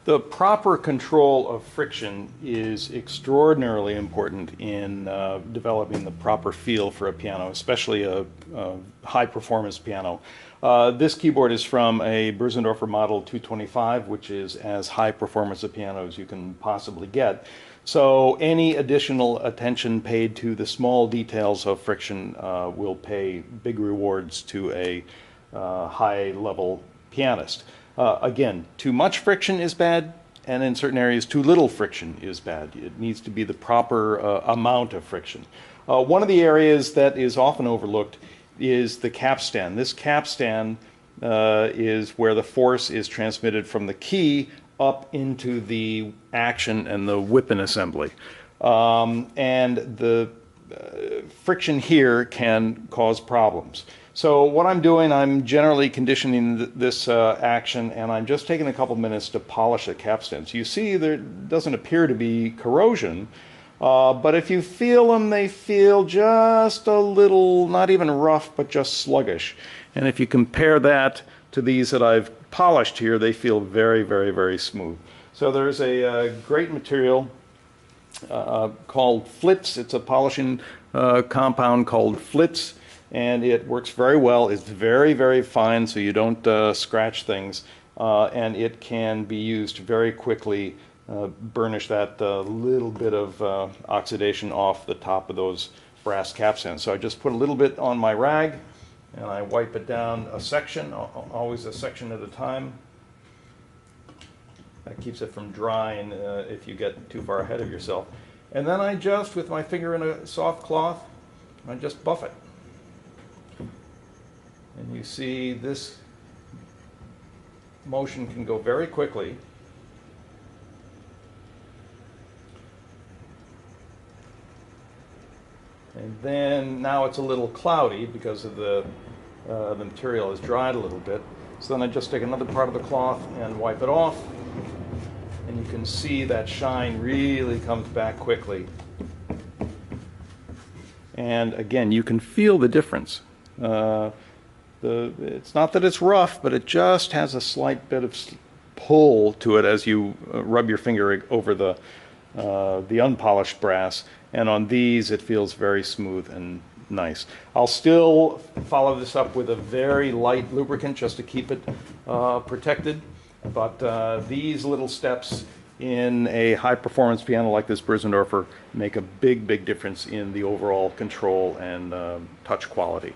The proper control of friction is extraordinarily important in developing the proper feel for a piano, especially a high-performance piano. This keyboard is from a Bösendorfer Model 225, which is as high-performance a piano as you can possibly get. So any additional attention paid to the small details of friction will pay big rewards to a high-level pianist. Again, too much friction is bad, and in certain areas, too little friction is bad. It needs to be the proper amount of friction. One of the areas that is often overlooked is the capstan. This capstan is where the force is transmitted from the key up into the action and the whipping assembly. And the friction here can cause problems. So what I'm doing, I'm generally conditioning this action, and I'm just taking a couple minutes to polish the capstans. You see there doesn't appear to be corrosion, but if you feel them, they feel just a little, not even rough, but just sluggish. And if you compare that to these that I've polished here, they feel very, very, very smooth. So there's a great material called Flitz. It's a polishing compound called Flitz, and it works very well. It's very, very fine, so you don't scratch things, and it can be used very quickly, burnish that little bit of oxidation off the top of those brass capstans. So I just put a little bit on my rag, and I wipe it down a section, always a section at a time. That keeps it from drying if you get too far ahead of yourself. And then I just, with my finger in a soft cloth, I just buff it. And you see this motion can go very quickly. And then now it's a little cloudy because of the material has dried a little bit. So then I just take another part of the cloth and wipe it off. And you can see that shine really comes back quickly. And again, you can feel the difference. It's not that it's rough, but it just has a slight bit of pull to it as you rub your finger over the unpolished brass. And on these, it feels very smooth and nice. I'll still follow this up with a very light lubricant just to keep it protected. But these little steps in a high-performance piano like this Bösendorfer make a big, big difference in the overall control and touch quality.